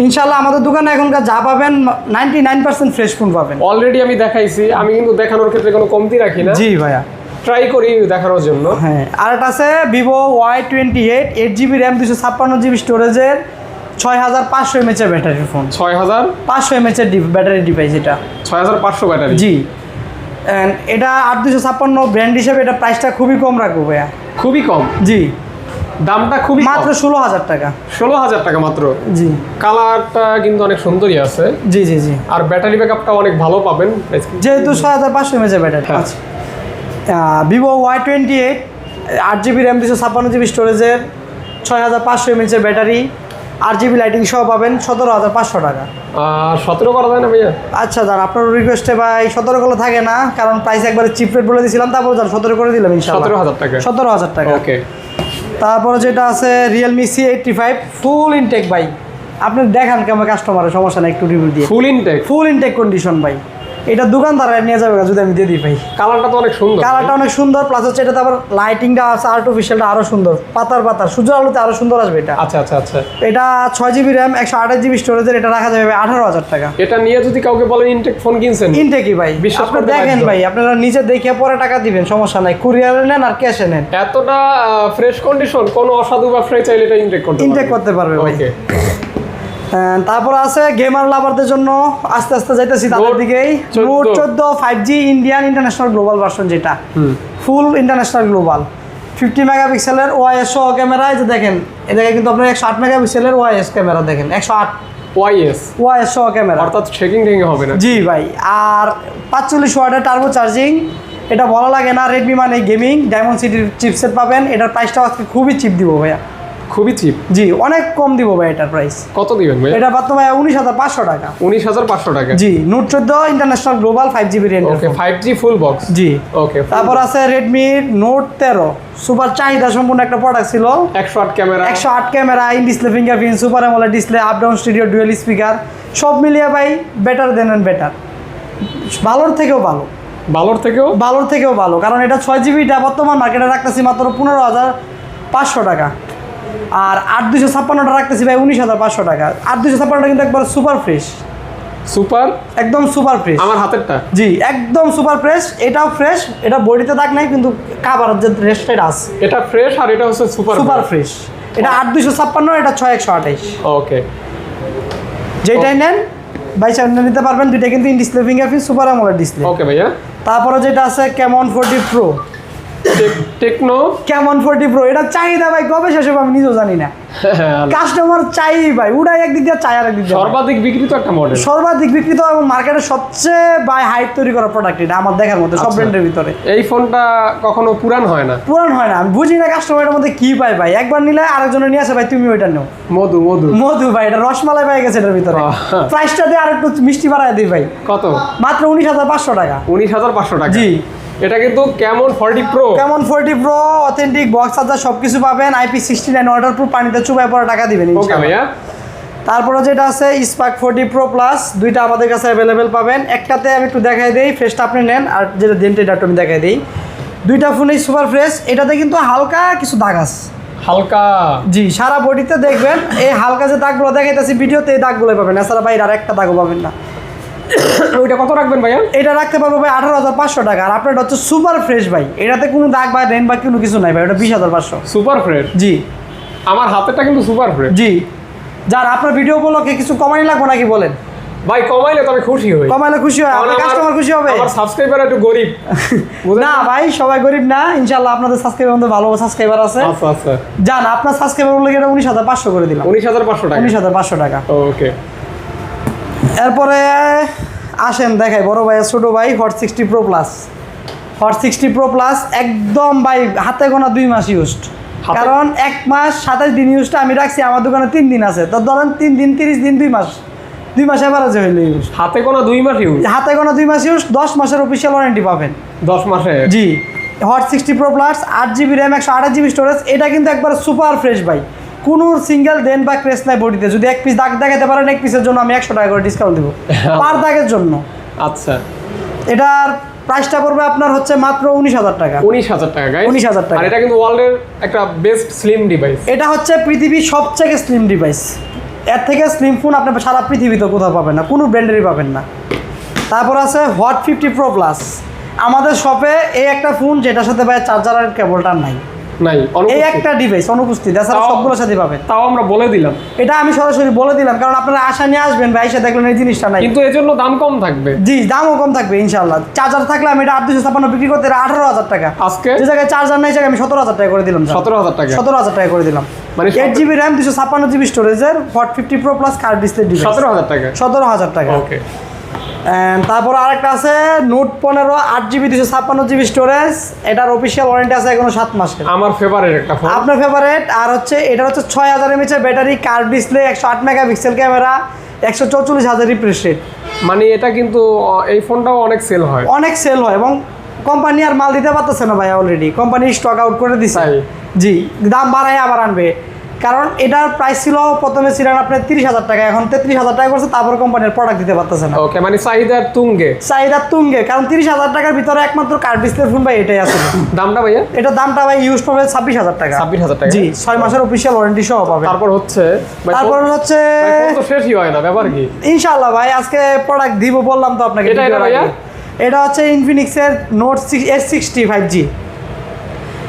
ইনশাআল্লাহ। আমাদের দোকানে এখনকার যা পাবেন 99% ফ্রেশ ফোন পাবেন।
অলরেডি আমি দেখাইছি, আমি কিন্তু দেখানোর ক্ষেত্রে কোনো কমতি রাখি না।
জি ভাইয়া,
ট্রাই করি দেখানোর জন্য।
হ্যাঁ, আর এটা আছে Vivo Y28, 8GB RAM, 256GB স্টোরেজের, 6500 mAh এর ব্যাটারি ফোন।
6500
mAh এর ব্যাটারি ডিভাইস এটা।
6500 ব্যাটারি।
জি, এন্ড এটা 8256 ব্র্যান্ড হিসেবে এটা প্রাইসটা খুবই কম রাখবো ভাইয়া।
খুবই কম?
জি,
দামটা খুবই
মাত্র 16,000 টাকা।
16,000 টাকা মাত্র।
জি,
কালারটা কিন্তু অনেক সুন্দরই আছে।
জি জি জি।
আর ব্যাটারি ব্যাকআপটা অনেক ভালো পাবেন
যেহেতু 6500 mAh ব্যাটারি আছে। Vivo Y28, 8GB RAM, 256GB স্টোরেজের, 6500 mAh এর ব্যাটারি, 8GB লাইটিং সহ পাবেন 17,500 টাকা।
17 করা যায় না ভাইয়া?
আচ্ছা যান, আপনার রিকোয়েস্টে ভাই 17 করে থাকে না, কারণ প্রাইস একবারে চিপ রেট বলে দিয়েছিলাম, তারপর যান 17 করে দিলাম ইনশাআল্লাহ।
17,000 টাকা।
17,000 টাকা।
ওকে।
তারপরে যেটা আছে Realme C85 ফুল ইনটেক ভাই। আপনি দেখান কেমন কাস্টমারের, সমস্যা নাই, একটু রিভিউ দিয়ে। ফুল ইনটেক কন্ডিশন ভাই। এটা দোকানদার নিয়ে যাবে যদি আমি দিয়ে দিই ভাই।
কালারটা তো অনেক সুন্দর। কালারটা
অনেক সুন্দর, প্লাস হচ্ছে এটাতে আবার লাইটিংটা আছে আর্টিফিশিয়ালটা আরো সুন্দর, পাতার সূর্যের আলোতে আরো সুন্দর আসবে এটা।
আচ্ছা আচ্ছা আচ্ছা।
এটা 6GB RAM, 128GB স্টোরেজের, এটা রাখা যাবে 18,000 টাকা।
এটা নিয়ে যদি কাউকে বলেন ইনটেক ফোন কিনছেন,
ইনটেকই ভাই। আপনি দেখেন ভাই, আপনারা নিজে দেখে পরে টাকা দিবেন, সমস্যা নাই। কুরিয়ারে নেন আর ক্যাশে নেন।
এতটা ফ্রেশ কন্ডিশন, কোনো অসাধু ব্যবসায়ী চাইলে এটা ইনটেক করতে পারবে ভাই। ওকে।
তারপর আছে গেমার লাভারদের জন্য, আস্তে আস্তে যাইতেছি তাদের দিকেই। Note 14 5G Indian international global version, যেটা ফুল ইন্টারন্যাশনাল গ্লোবাল, 50 মেগাপিক্সেলের ওআইএস সহ ক্যামেরা। এই যে দেখেন, এই জায়গায় কিন্তু আপনার 108 মেগাপিক্সেলের ওআইএস ক্যামেরা, দেখেন 108 ওআইএস সহ ক্যামেরা,
অর্থাৎ শেকিং হবে না।
জি ভাই। আর 45 ওয়াটের টার্বো চার্জিং, এটা বলা লাগে না, রেডমি মানে গেমিং, Dimensityর চিপসেট পাবেন। এটার প্রাইসটাও আজকে খুবই চিপ দিব ভাইয়া।
খুবই চিপ?
জি, অনেক কম দিব ভাই এটার প্রাইস।
কত দিবেন ভাই?
এটা পাচ্ছ ভাই 19,500 টাকা।
19,500 টাকা।
জি, Note 14 international global 5GB range.
ওকে, 5G ফুল বক্স।
জি,
ওকে।
তারপর আছে Redmi Note 13, সুপার চাহিদা সম্পূর্ণ একটা প্রোডাক্ট ছিল।
108 camera,
108 camera, in display fingerprint, super AMOLED display, up down studio, dual speaker, সব মিলিয়ে ভাই বেটার দেন এন্ড বেটার। ভালোর থেকেও ভালো, কারণ এটা 6GBটা বর্তমান মার্কেটে রাখতেছি মাত্র 15,500 টাকা। আর 8256টা রাখতেছি ভাই 19,500 টাকা। 8256টা কিন্তু একবার সুপার ফ্রেশ, একদম সুপার ফ্রেশ।
আমার হাতেরটা? জি,
একদম সুপার ফ্রেশ। এটাও ফ্রেশ, এটা বডিতে দাগ নাই, কিন্তু কাভারের যে রেস্টটা আছে
এটা ফ্রেশ, আর এটা হচ্ছে সুপার
ফ্রেশ। এটা 8256, এটা 6128।
ওকে,
যেটাই নেন ভাই চাইলে নিতে পারবেন। দুইটা কিন্তু in display fingerprint, super AMOLED display.
ওকে ভাইয়া।
তারপরে যেটা আছে Camon 40 Pro,
techno
Camon 40 Pro, এটা চাহিদা ভাই কবে শেষ হবে আমি নিজেও জানি না। কাস্টমার চাই ভাই, উড়াই একদিক দিয়ে চাই আর একদিক দিয়ে।
সর্বাধিক বিক্রিত একটা মডেল,
সর্বাধিক বিক্রিত এবং মার্কেটের সবচেয়ে ভাই হাইপ তৈরি করা প্রোডাক্ট এটা আমার দেখার মধ্যে সব ব্র্যান্ডের ভিতরে।
এই ফোনটা কখনো পুরান হয় না?
আমি বুঝি না কাস্টমারের মধ্যে কি পায় ভাই। একবার নিলে আরেকজনের নিয়ে আসে ভাই তুমি ওইটা নাও। মধু ভাই, এটা রসমালাই পাই গেছে এটার ভিতরে। প্রাইসটা দিয়ে আর একটু মিষ্টি বাড়ায় দিই ভাই।
কত?
মাত্র 19,500 টাকা।
19,500 টাকা? জি। এটা কিন্তু Camon 40 Pro
authentic box charger সবকিছু পাবেন। IP69 ওয়াটারপ্রুফ, পানিতে চুবাই পরে টাকা দিবেন ইনশাআল্লাহ। তারপরে যেটা আছে Spark 40 Pro Plus, দুইটা আমাদের কাছে অ্যাভেলেবেল পাবেন। একটাতে আমি একটু দেখাই দেই, ফ্রেশটা আপনি নেন, আর যেটা দেনটা একটু আমি দেখাই দিই। দুইটা ফোনই সুপার ফ্রেশ। এটাতে কিন্তু হালকা কিছু দাগ আছে, জি, সারা বডিতে দেখবেন এই হালকা যে দাগগুলো দেখাইতেছি ভিডিওতে, এই দাগগুলো পাবেন, এছাড়া বাইরে আর একটা দাগও পাবেন না।
ওইটা কত রাখবেন ভাইয়া?
এটা রাখতে পারবো ভাই 18,500 টাকা। আর আপনার হচ্ছে সুপার ফ্রেশ ভাই, এটাতে কোনো দাগ বা রেন বা কোনো কিছু নাই ভাই, ওটা 20,500।
Super fresh?
জি।
আমার হাতেরটা কিন্তু সুপার ফ্রেশ।
জি, যার আপনার ভিডিও উপলক্ষে কিছু কমাই লাগবে নাকি বলেন?
ভাই কমাইলে তো আমি খুশি হই।
কমাইলে খুশি হয়, আপনার কাস্টমার খুশি হবে।
আমার সাবস্ক্রাইবার একটু গরিব।
না ভাই সবাই গরিব না, ইনশাআল্লাহ আপনাদের সাবস্ক্রাইবার মধ্যে ভালো সাবস্ক্রাইবার আছে।
আচ্ছা আচ্ছা,
জান আপনার সাবস্ক্রাইবার বলে এটা 19,500 করে দিলাম।
19,500 টাকা।
19,500 টাকা।
ওকে,
এরপরে আসেন দেখাই বড় ভাই ছোট ভাই hot 60 pro plus. Hot 60 pro plus একদম ভাই হাতে গোনা 2 মাস ইউজড, কারণ 1 মাস 27 দিন ইউজটা আমি রাখছি, আমার দোকানে 3 দিন আছে, তো ধরেন 3 দিন 30 দিন 2 মাস, 2 মাস এভারেজে হইলে ইউজ।
হাতে গোনা 2 মাস ইউজ,
হাতে গোনা 2 মাস ইউজ, 10 মাসের অফিসিয়াল ওয়ারেন্টি পাবেন।
10 মাসে?
জি। Hot 60 pro plus 8GB RAM 128GB storage, এটা কিন্তু একবার সুপার ফ্রেশ ভাই, কোনো সিঙ্গেল দেন বা ক্রেস নাই বডিতে। যদি 1 পিস দাগ দেখাতে পারেন 1 পিসের জন্য আমি 100 টাকা করে ডিসকাউন্ট দেবো পার দাগের জন্য।
আচ্ছা,
এটার প্রাইসটা পড়বে আপনার হচ্ছে মাত্র 19,000 টাকা।
19,000 টাকা গাইস,
19,000 টাকা।
আর এটা কিন্তু ওয়ার্ল্ডের একটা বেস্ট স্লিম ডিভাইস।
এটা হচ্ছে পৃথিবীর সবচেয়ে স্লিম ডিভাইস, এর থেকে স্লিম ফোন আপনি সারা পৃথিবীতে কোথাও পাবেন না, কোনো ব্র্যান্ডেরই পাবেন না। তারপর আছে হট 50 প্রো প্লাস, আমাদের শপে এই একটা ফোন যেটার সাথে ভাই চার্জারের কেবলটা নাই,
নাই,
এই একটা ডিভাইস অনুপস্থিত, এছাড়া সবগুলোর সাথে পাবেন।
তাও আমরা বলে দিলাম,
এটা আমি সরাসরি বলে দিলাম, কারণ আপনারা আশা নিয়ে আসবেন ভাই, এসে দেখলেন এই জিনিসটা নাই,
কিন্তু এর জন্য দাম কম থাকবে।
জি দামও কম থাকবে ইনশাআল্লাহ। চার্জার থাকলে আমি এটা 8,256 বিক্রি করতে 18,000 টাকা,
আজকে
যে জায়গায় চার্জার নাই জায়গায় আমি 17,000 টাকা করে দিলাম।
17,000 টাকা?
17,000 টাকা করে দিলাম।
মানে
8GB র্যাম 256GB স্টোরেজের hot 50 pro plus card display device
17,000 টাকা।
17,000 টাকা।
ওকে,
তারপর আরেকটা আছে নোট 15 8GB 256GB স্টোরেজ, এটার অফিসিয়াল ওয়ারেন্টি আছে এখনো 7 মাসের।
আমার ফেভারিট একটা ফোন।
আপনার ফেভারিট। আর হচ্ছে এটা হচ্ছে 6000 mAh এর battery, curve display, 108 megapixel camera, 144,000 refresh rate.
মানে এটা কিন্তু এই ফোনটাও অনেক সেল হয়,
অনেক সেল হয়, এবং কোম্পানি আর মাল দিতে পারতেছে না ভাই, অলরেডি কোম্পানি স্টক আউট করে দিছে।
তাই?
জি, দাম বাড়ায় আবার আনবে, কারণ এটার প্রাইস ছিল প্রথমে ছিলেন আপনার 30,000 টাকা, এখন 33,000 টাকা করছে, তারপর কোম্পানির প্রোডাক্ট দিতে পারতেছে না।
ওকে, মানে চাহিদার তুঙ্গে।
চাহিদা তুঙ্গে, কারণ 30,000 টাকার ভিতরে একমাত্র কার্ড ডিসপ্লে ফোন ভাই এটাই আছে।
দামটা ভাইয়া?
এটা দামটা ভাই ইউজ পাবে 26,000 টাকা।
26,000 টাকা?
জি, 6 মাসের অফিসিয়াল ওয়ারেন্টি সহ পাবে।
তারপর হচ্ছে
তারপর হচ্ছে
ফোন তো শেষই হয় না, ব্যাপার কি?
ইনশাআল্লাহ ভাই আজকে প্রোডাক্ট দিব, বললাম তো আপনাকে।
এটা ভাইয়া?
এটা হচ্ছে ইনফিনিক্সের note S60 5G,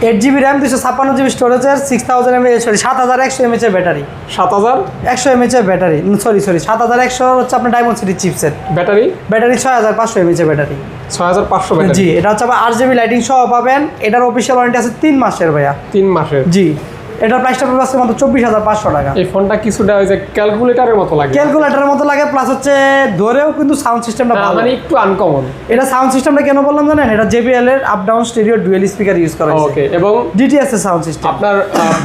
8GB RAM 256GB স্টোরেজের, 6000 mAh 7100 mAh এর ব্যাটারি।
7100
mAh এর ব্যাটারি, সরি 7100 হচ্ছে আপনার diamond city chipset
battery.
6500 mAh এর ব্যাটারি।
6500 ব্যাটারি?
জি, এটা হচ্ছে আবার 8GB লাইটিং সহ পাবেন। এটার অফিসিয়াল ওয়ারেন্টি আছে 3 মাসের ভাইয়া।
3 মাসের?
জি। এটার প্রাইসটা পড়বে আজকে মাত্র 24,500 টাকা।
এই ফোনটা কিছুটা ওই যে ক্যালকুলেটরের মতো লাগে।
ক্যালকুলেটরের মতো লাগে, প্লাস হচ্ছে ধরেও কিন্তু সাউন্ড সিস্টেমটা ভালো,
মানে একটু আনকমন।
এটা সাউন্ড সিস্টেমটা কেন বললাম জানেন? এটা JBL এর up down stereo dual speaker use করা হয়েছে।
ওকে, এবং
DTS এর সাউন্ড সিস্টেম।
আপনার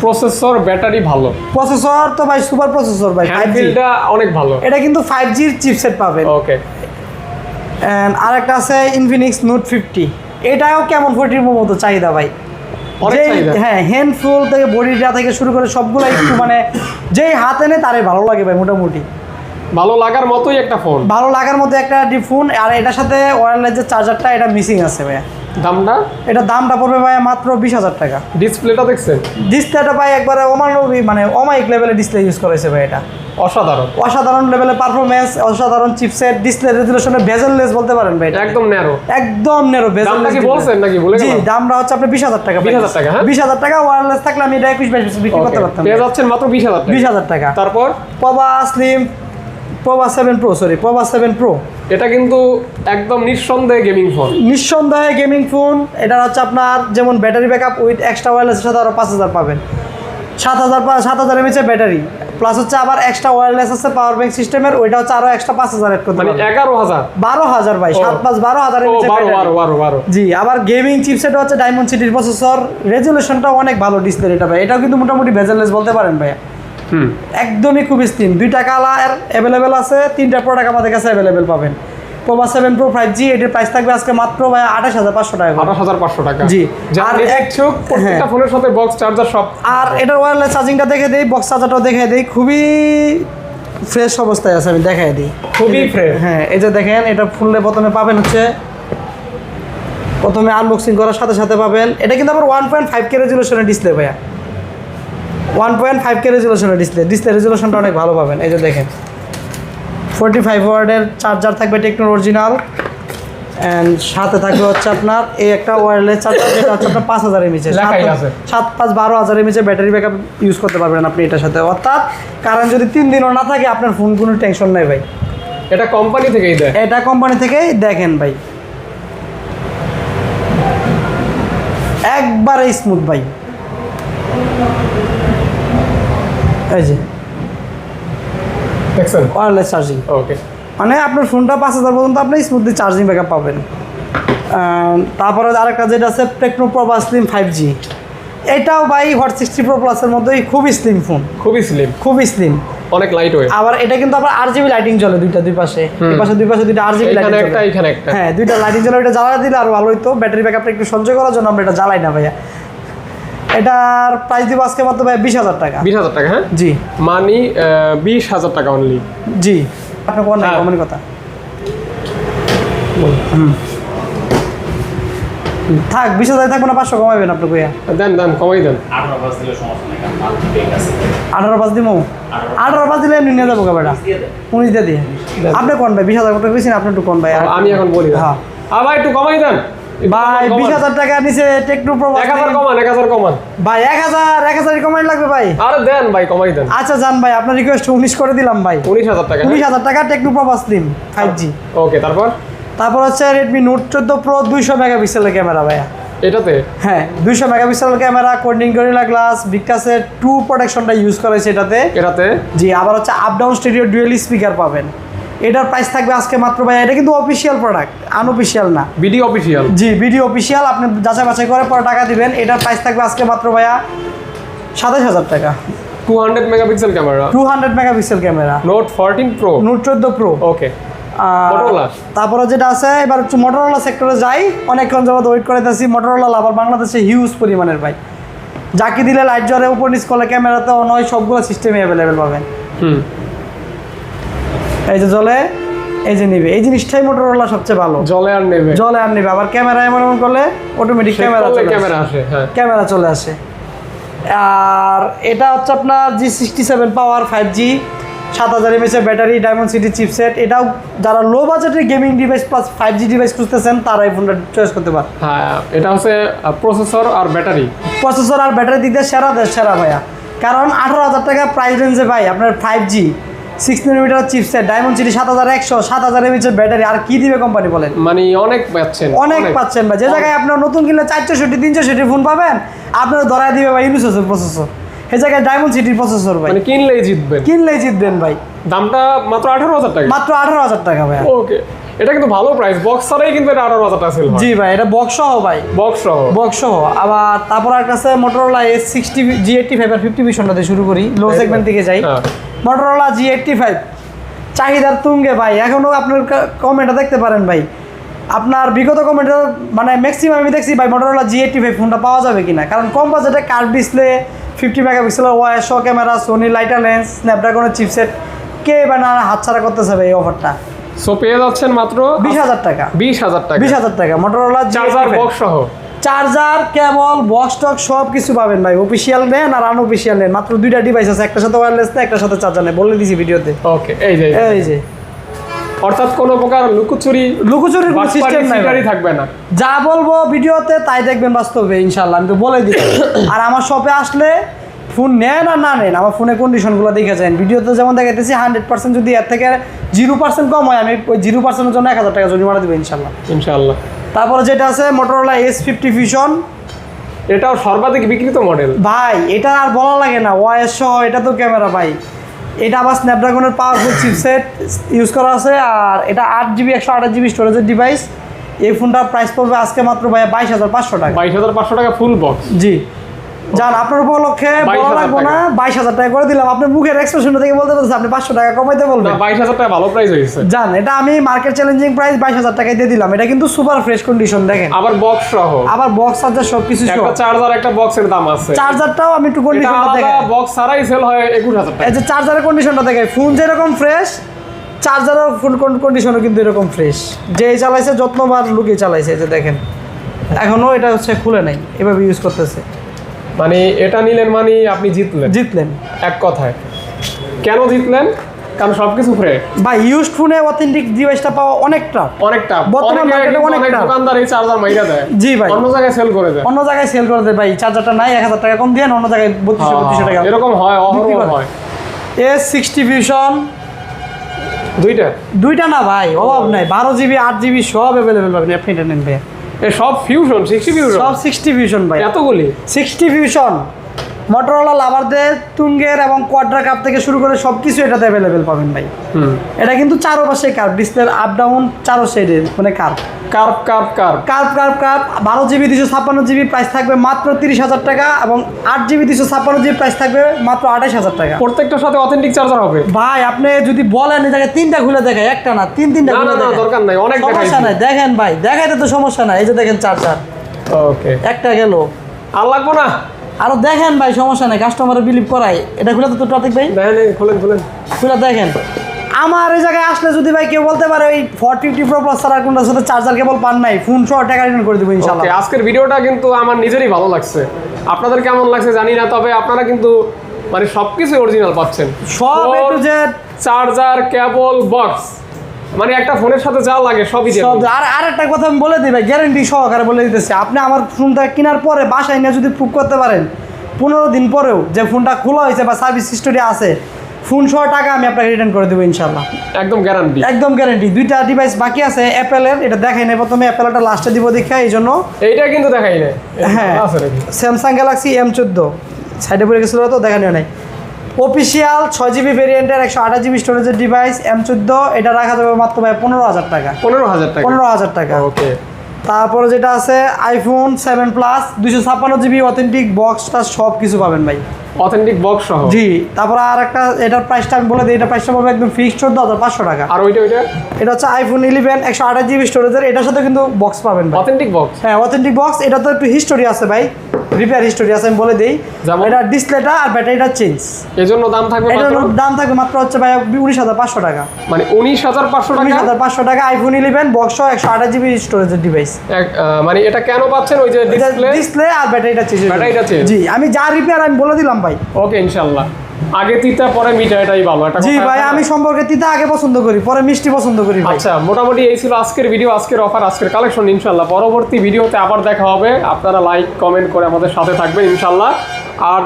প্রসেসর, ব্যাটারি ভালো,
প্রসেসর তো ভাই সুপার প্রসেসর ভাই, 5G।
হ্যান্ডবিলটা অনেক ভালো।
এটা কিন্তু 5G এর চিপসেট পাবেন।
ওকে,
এন্ড আরেকটা আছে ইনফিনিক্স নোট 50, এটাও কেমন 40 মতো চাহিদা ভাই,
অনেক চাহিদা।
হ্যাঁ, হ্যান্ডফুল থেকে বডিটা থেকে শুরু করে সবগুলো একটু মানে যেই হাতে নেয় তারই ভালো লাগে ভাই, মোটামুটি
ভালো লাগার মতোই একটা ফোন।
ভালো লাগার মতো একটা ফোন। আর এটার সাথে ওয়্যারলেস যে চার্জারটা এটা মিসিং আছে ভাইয়া।
দামটা?
এটা দামটা পড়বে ভাই মাত্র 20,000 টাকা।
ডিসপ্লেটা দেখছেন?
ডিসপ্লেটা ভাই একবারে অমানবিক, মানে অমায়িক লেভেলের ডিসপ্লে ইউজ করেছে ভাই। এটা
অসাধারণ,
অসাধারণ লেভেলের পারফরমেন্স, অসাধারণ চিপসেট, ডিসপ্লে রেজুলেশনে বেজেললেস বলতে পারেন ভাই। এটা
একদম ন্যারো,
একদম নেরো বেজেল।
দামটা কি বলছেন নাকি ভুলে
জি,
গেলাম?
দামটা হচ্ছে আপনার 20,000 টাকা।
20,000 টাকা? হ্যাঁ,
20,000 টাকা। ওয়্যারলেস থাকলে আমি এটা 21-22 বিক্রি করতে পারতাম।
পেয়ে যাচ্ছেন মাত্র 20,000 টাকা।
20,000 টাকা।
তারপর
প্রভা স্লিম, প্রভা 7 প্রো, সরি প্রভা 7 প্রো।
এটা কিন্তু একদম নিঃসন্দেহে গেমিং ফোন।
নিঃসন্দেহে গেমিং ফোন। এটা হচ্ছে আপনার যেমন ব্যাটারি ব্যাকআপ উইথ এক্সট্রা ওয়্যারলেসের সাথে আরও 5,000 পাবেন। 7,000 mAh ব্যাটারি, প্লাস হচ্ছে আবার এক্সট্রা ওয়্যারলেস আছে পাওয়ার ব্যাংক সিস্টেমের, ওইটা হচ্ছে আরও এক্সট্রা 5,000 এড করতে
মানে
পারবেন।
11,000?
12,000 ভাই, 7+12,000
ও,
mAh
12।
জি। আবার গেমিং চিপসেট হচ্ছে ডায়মন্ড সিটির প্রসেসর, রেজুলেশনটাও অনেক ভালো ডিসপ্লে এটা ভাই। এটাও কিন্তু মোটামুটি বেজেললেস বলতে পারেন ভাই। একদমই খুবই স্লিম। 2টা কালার অ্যাভেলেবেল আছে, 3টা প্রোডাক্ট আমাদের কাছে অ্যাভেলেবেল পাবেন। প্রভা 7 প্রো 5G, এটির প্রাইস থাকবে আজকে মাত্র ভাই 28,500 টাকা।
28,500 টাকা?
জি।
আর ইচ্ছুক প্রত্যেকটা ফোনের সাথে বক্স চার্জার সব।
আর এটার ওয়্যারলেস চার্জিংটা দেখে দেই, বক্স চার্জারটাও দেখে দেই, খুবই ফ্রেশ অবস্থায় আছে, আমি দেখাই দিই।
খুবই ফ্রেশ।
হ্যাঁ, এই যে দেখেন, এটা ফুললে প্রথমে পাবেন হচ্ছে, প্রথমে আনবক্সিং করার সাথে সাথে পাবেন। এটা কিন্তু আবার 1.5K রেজুলেশনের ডিসপ্লে ভাইয়া, 1.5K রেজুলেশনের ডিসপ্লে রেজুলেশনটা অনেক ভালো পাবেন। এই যে দেখেন, 45 ওয়াটের চার্জার থাকবে টেকনোর অরিজিনাল, অ্যান্ড সাথে থাকবে হচ্ছে আপনার এই একটা ওয়্যারলেস চার্জার, যেটা হচ্ছে আপনার 5000 এমএএইচ,
লেখাই আছে।
7-5-12,000 এমএএইচ ব্যাটারি ব্যাকআপ ইউজ করতে পারবেন আপনি এটার সাথে। অর্থাৎ কারণ যদি 3 দিনও না থাকে আপনার ফোন কোনো টেনশন নেই ভাই।
এটা কোম্পানি থেকেই দেয়?
এটা কোম্পানি থেকেই দেখেন ভাই, একবারে স্মুথ ভাই। এই যে
দেখছেন
ওয়্যারলেস চার্জিং,
ওকে।
মানে আপনার ফোনটা 5000 পর্যন্ত আপনি স্মুথলি চার্জিং ব্যাকআপ পাবেন। তারপরে আরেকটা যেটা আছে টেকনো প্রভা স্লিম 5G, এটাও ভাই হট 60 Pro প্লাসের মধ্যেই খুবই স্লিম ফোন, খুবই স্লিম,
অনেক লাইট ওয়েট।
আবার এটা কিন্তু আবার RGB লাইটিং জ্বলে দুই পাশে দুইটা RGB লাইটিং জ্বলে,
এখানে একটা
হ্যাঁ দুইটা লাইটিং জ্বলে। এটা জ্বালা দিলে আরো ভালো হইতো, ব্যাটারি ব্যাকআপটা একটু সঞ্চয় করার জন্য আমরা এটা জ্বালাই না ভাইয়া। এটার প্রাইস দিব আজকে মাত্র ভাই 20,000 টাকা।
20,000 টাকা? হ্যাঁ
জি,
মানি 20,000 টাকা অনলি।
জি আপনি কোন নাই কমেন্ট কথা থাক 20,000 থাকবে না, 500 কমাইবেন আপনি কইয়া
দেন কমাই দেন।
18 দিলে সমস্যা নাই, কারণ মাল ঠিক আছে।
18 দিব, 18 দিলে এমনি নিয়ে যাবো বেটা, 19 দিয়ে দিয়ে আপনি কোন ভাই 20,000 টাকা কইছেন, আপনি একটু কোন ভাই।
আমি এখন বলি
হ্যাঁ
ভাই একটু কমাই দেন
ভাই, 20,000 টাকা নিচে টেকনো প্রো
1000 কমান
ভাই, 1000 কমাই লাগবে ভাই।
আরে দেন ভাই কমাই দেন।
আচ্ছা জান ভাই, আপনার রিকোয়েস্ট 19 করে দিলাম ভাই।
19,000 টাকা?
19,000 টাকা টেকনো প্রো স্লিম 5G।
ওকে, তারপর
হচ্ছে Redmi Note 14 Pro 200 মেগাপিক্সেলের ক্যামেরা ভাইয়া।
এটাতে
হ্যাঁ 200 মেগাপিক্সেলের ক্যামেরা, কোর্নিং গরিলা গ্লাস, বিকাশের 2 প্রোটেকশনটা ইউজ করা হয়েছে এটাতে। জি, আবার হচ্ছে up down stereo dual speaker পাবেন। এটার প্রাইস থাকবে আজকে মাত্র ভাইয়া, এটা কিন্তু অফিসিয়াল প্রোডাক্ট, আনঅফিসিয়াল না,
ভিডিও অফিসিয়াল।
জি ভিডিও অফিসিয়াল, আপনি যাচাই বাছাই করে পরে টাকা দিবেন। এটার প্রাইস থাকবে আজকে মাত্র ভাইয়া 27,000 টাকা।
200 megapixel camera,
200 megapixel camera,
Note 14 Pro,
Note 14 Pro।
ওকে। Motorola?
তারপরে যেটা আছে, এবার একটু Motorola সেক্টরে যাই, অনেকক্ষণ যাবত ওয়েট করাইতেছি। Motorola আবার বাংলাদেশে হিউজ পরিমাণের ভাই, যাকে দিলে লাইট জ্বরে, উপর নিচ করলে ক্যামেরাতে নয়, সবগুলো সিস্টেমে অ্যাভেলেবেল পাবেন। এই যে জ্বলে, এই যে নিবে, এই জিনিসটাই Motorola সবচেয়ে ভালো,
জ্বলে আর নেবে। আবার
ক্যামেরা এমন করলে অটোমেটিক ক্যামেরা চলে আসে। আর এটা হচ্ছে আপনার G67 পাওয়ার 5G, 7000 mAh battery, diamond city chipset. এটাও যারা লো বাজেটের gaming device plus 5G device খুঁজতেছেন তারা এই ফোনটা চয়েস করতে পারে।
হ্যাঁ, এটা হচ্ছে প্রসেসর আর ব্যাটারি
দিক দিয়ে সেরা ভাইয়া। কারণ 18,000 টাকা প্রাইস রেঞ্জে ভাই আপনার 5G 6nm chipset, diamond city 7100, 7000 mAh battery, আর কি দিবে কোম্পানি বলেন?
মানে অনেক পাচ্ছেন
ভাই। যে জায়গায় আপনার নতুন কিনলে 460-360 ফোন পাবেন, আপনার ধরায় দিবে ভাই ইউনিসেসের প্রসেসর, এই জায়গায় ডায়মন্ড সিটির প্রসেসর ভাই।
মানে কিনলেই জিতবেন
ভাই।
দামটা মাত্র 18,000 টাকা?
মাত্র 18,000 টাকা ভাই।
ওকে, এটা কিন্তু ভালো প্রাইস, বক্স ছাড়াই কিন্তু এটা 18,000 টাকা সেল হয়।
জি ভাই, এটা বক্স সহ ভাই, বক্স সহ। আবার তারপর আর কাছে Motorola S60 G85 আর 50 ভিশনটা দিয়ে শুরু করি, লো সেগমেন্ট থেকে যাই। Motorola G85 চাহিদার তুঙ্গে ভাই, এখনো আপনার কমেন্টটা দেখতে পারেন ভাই, আপনার বিগত কমেন্টে মানে ম্যাক্সিমাম আমি দেখছি ভাই Motorola G85 ফোনটা পাওয়া যাবে কিনা, কারণ কম বাজেটে কার্ভ ডিসপ্লে, 50 মেগাপিক্সেলের wide show camera, Sony lighter lens, স্ন্যাপড্রাগনের chipset, কে বা না হাতছাড়া করতে যাবে এই অফারটা?
সো পেয়ে যাচ্ছেন মাত্র
20,000 টাকা।
20,000 টাকা
Motorola
চার্জার বক্স সহ,
চার্জার, কেবল, বক্স টক সব কিছু পাবেন ভাই। অফিসিয়াল নেন আর আনঅফিসিয়াল নেন, মাত্র দুইটা ডিভাইস আছে, একটার সাথে ওয়্যারলেস নেই, একটার সাথে চার্জার নেই, বলে দিছি ভিডিওতে।
ওকে, এই যে অর্থাৎ কোনো প্রকার লুকোচুরির কোনো সিস্টেম নাই, থাকবে না।
যা বলবো ভিডিওতে তাই দেখবেন বাস্তবে ইনশাআল্লাহ, আমি তো বলে দিই। আর আমার শপে আসলে ফোন নেন আর না নেন, আমার ফোনের কন্ডিশনগুলো দেখে যান। ভিডিওতে যেমন দেখাইতেছি 100% যদি এর থেকে 0% কম হয়, আমি ওই 0%-এর জন্য 1000 টাকা জরিমানা দেবো ইনশাআল্লাহ। তারপরে যেটা আছে Motorola S50 Fusion,
এটাও সর্বাধিক বিক্রিত মডেল
ভাই। এটা আর বলা লাগে না, ওয়াইএস সহ, এটা তো ক্যামেরা ভাই। এটা আবার স্ন্যাপড্রাগনের পাওয়ারফুল চিপসেট ইউজ করা আছে, আর এটা 8GB 128GB স্টোরেজের ডিভাইস। এই ফোনটার প্রাইস পড়বে আজকে মাত্র ভাইয়া 22,500 টাকা।
22,500 টাকা ফুল বক্স।
জি জান, আপনার উপলক্ষে বলা লাগবো না, 22,000 টাকা করে দিলাম। আপনার মুখের এক্সপ্রেশন থেকে বলতে বলছে আপনি 500 টাকা কমাইতে বলবেন।
22,000 টাকা ভালো প্রাইস হয়েছে
জান, এটা আমি মার্কেট চ্যালেঞ্জিং প্রাইস 22,000 টাকায় দিয়ে দিলাম। এটা কিন্তু সুপার ফ্রেশ কন্ডিশন, দেখেন,
আবার বক্স সহ,
আবার বক্স চার্জার সবকিছু সহ।
একটা চার্জার, একটা বক্সের দাম আছে।
চার্জারটাও আমি একটু কন্ডিশনটা দেখাই,
বক্স ছাড়াই সেল হয় 21,000 টাকা।
এই যে চার্জারের কন্ডিশনটা দেখাই, ফোন যেরকম ফ্রেশ, চার্জারও ফুল কন্ডিশনও কিন্তু এরকম ফ্রেশ। যে চালাইছে যত্নবার লুকিয়ে চালাইছে, যে দেখেন এখনো এটা হচ্ছে খুলে নাই, এভাবে ইউজ করতেছে।
মানে এটা নিলেন মানে আপনি জিতলেন
জিতলেন
এক কথায়। কেন জিতলেন? কারণ সবকিছু ফ্রেশ।
ভাই ইউজড ফোনে অথেন্টিক ডিভাইসটা পাওয়া অনেকটা
অনেকটা
বর্তমান
অনেকে
মার্কেটে
কিন্তু অনেক
অনেকটা।
দোকানদার এই চার্জার মাইরা দেয়,
জি ভাই,
অন্য জায়গায় সেল করে দেয়।
অন্য জায়গায় সেল করে দেয় ভাই, চার্জারটা নাই 1000 টাকা কম দিয়ে অন্য জায়গায় 3200 টাকা
এরকম হয়,
বিক্রি
অহরহ
করে।
হয়।
S60 Fusion দুইটা না ভাই, অভাব নাই, 12 জিবি 8 জিবি সব অ্যাভেলেবেল পাবেন, আপনি এটা নেন ভাই।
এ সব ফিউশন 60 ফিউশন
সব 60 Fusion ভাই,
এতগুলি
60 Fusion মোটরোলা লাভারদের তুঙ্গের এবং কোয়াড্রা কাপ থেকে শুরু করে সব কিছু এটাতে অ্যাভেলেবেল পাবেন ভাই। এটা কিন্তু চারপাশে কার্ভ, ডিসপ্লের আপ ডাউন চারো সাইডে মানে curve
curve curve curve
curve curve curve 12 GB 256 GB price থাকবে মাত্র 30,000 টাকা, এবং 8 জিবি 256 জিবি প্রাইস থাকবে মাত্র 28,000 টাকা।
প্রত্যেকটার সাথে অথেন্টিক চার্জার হবে
ভাই আপনি যদি বলেন এই জায়গায় 3টা খুলে দেখায়, একটা না তিনটা
না
খুলে
না না
দেখায়,
দরকার নাই, অনেক
সমস্যা
দেখাইছি।
নাই, দেখেন ভাই, দেখাইতে তো সমস্যা নাই, এই যে দেখেন চার্জার
ওকে,
একটা গেল,
আর লাগবো না,
আরো দেখেন ভাই, সমস্যা নাই, কাস্টমারে বিলিভ করাই। এটা খুলে তো টপিক ভাই,
দেখেন এই খুলেন খুলেন।
খুলে দেখেন। আমার এই জায়গায় আসলে যদি ভাই কেউ বলতে পারে ওই 450 Pro Plus ছাড়া কোনটার সাথে চার্জার কেবল পান নাই, ফোন সহ টাকা রিটার্ন করে দেবো ইনশাআল্লাহ।
ওকে, আজকের ভিডিওটা কিন্তু আমার নিজেরই ভালো লাগছে, আপনাদের কেমন লাগছে জানি না, তবে আপনারা কিন্তু মানে সবকিছু অরিজিনাল পাচ্ছেন,
সব A to Z,
charger, cable, box, মানে একটা ফোনের সাথে যা লাগে সবই
সব।
দিয়ে।
আর একটা কথা আমি বলে দিই ভাই, গ্যারেন্টি সহকারে বলে দিতেছি, আপনি আমার ফোনটা কেনার পরে বাসায় নিয়ে যদি প্রুভ করতে পারেন 15 দিন পরেও যে ফোনটা খোলা হয়েছে বা সার্ভিস হিস্টোরি আছে, ফোন সহ টাকা আমি আপনাকে রিটার্ন করে দেবো ইনশাল্লাহ,
একদম গ্যারান্টি।
একদম গ্যারেন্টি। দুইটা ডিভাইস বাকি আছে অ্যাপেলের, এটা দেখাই নাই, প্রথমে অ্যাপেলটা লাস্টে দিব দেখা, এই জন্য।
এইটা কিন্তু দেখাই না,
হ্যাঁ,
আছে নাকি?
স্যামসাং গ্যালাক্সি M14 সাইডে পড়ে গেছিলো তো দেখানো নাই। অফিসিয়াল 6 জিবি ভেরিয়েন্টের 128 জিবি স্টোরেজের ডিভাইস M14, এটা রাখা যাবে মাত্র ভাই 15,000 টাকা,
15,000 টাকা।
15,000 টাকা।
ওকে,
তারপরে যেটা আছে আইফোন 7 প্লাস 256 জিবি অথেন্টিক বক্সটা সব কিছু পাবেন ভাই,
অথেন্টিক বক্স সহ।
জি। তারপরে আর একটা, এটার প্রাইসটা আমি বলে দিই, এটা প্রাইসটা পাবে একদম ফিক্সড 14,500 টাকা।
আর ওইটা
এটা হচ্ছে আইফোন 11 128 জিবি স্টোরেজের, এটার সাথে কিন্তু বক্স পাবেন ভাই,
অথেন্টিক বক্স।
হ্যাঁ অথেন্টিক বক্স। এটা তো একটু হিস্টোরি আছে ভাই, রিপেয়ার হিস্টোরি আছে, আমি বলে দিই।
যেমন?
এটা ডিসপ্লেটা আর ব্যাটারিটা চেঞ্জ,
এজন্য দাম থাকবে
এটার
মাত্র,
দাম থাকবে মাত্র হচ্ছে ভাই 19,500 টাকা,
মানে 19,500 টাকা।
19,500 টাকা আইফোন 11 বক্স 128 জিবি স্টোরেজের ডিভাইস।
মানে এটা কেন পাচ্ছেন? ওই যে
ডিসপ্লে আর ব্যাটারিটা চেঞ্জ,
ব্যাটারিটা চেঞ্জ।
জি। আমি যা রিপেয়ার আমি বলে দিলাম ভাই।
ওকে, ইনশাআল্লাহ। আগে তিতা পরে মিঠা, এটাই ভালো একটা
জি
কথা
ভাই,
আছে না?
আমি সম্পর্কে তিতা আগে পছন্দ করি, পরে মিষ্টি পছন্দ করি ভাই।
আচ্ছা, মোটামুটি এই ছিল আজকের ভিডিও, আজকের অফার, আজকের কালেকশন। ইনশাআল্লাহ পরবর্তী ভিডিওতে আবার দেখা হবে, আপনারা লাইক কমেন্ট করে আমাদের সাথে থাকবেন ইনশাআল্লাহ। আর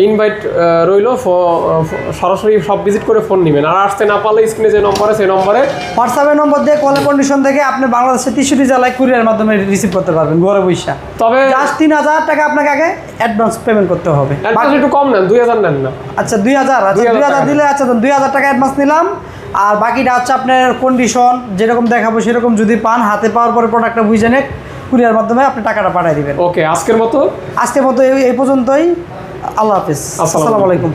ইনভাইট রইল, সরাসরি সব ভিজিট করে ফোন নেবেন। আর আসতে না পারলে স্ক্রিনে যে নম্বর আছে সেই নম্বরে
হোয়াটসঅ্যাপের নম্বর দিয়ে কলের কন্ডিশন থেকে আপনি বাংলাদেশের 63 জেলায় কুরিয়ার মাধ্যমে রিসিভ করতে পারবেন ঘরে বসে।
তবে
জাস্ট 3,000 টাকা আপনাকে আগে অ্যাডভান্স পেমেন্ট করতে হবে।
অ্যাডভান্স একটু কম নেন, 2,000 নেন না।
আচ্ছা 2,000, আচ্ছা 2,000 দিলে, আচ্ছা 2,000 টাকা অ্যাডভান্স নিলাম, আর বাকিটা হচ্ছে আপনার কন্ডিশন যেরকম দেখাবো সেরকম যদি পান, হাতে পাওয়ার পরে প্রোডাক্টটা বুঝে নেন, কুরিয়ার মাধ্যমে আপনি টাকাটা পাঠিয়ে দিবেন।
ওকে, আজকের মতো
আজকের মতো এই পর্যন্তই। আল্লাহ হাফিজ, আসসালামু আলাইকুম।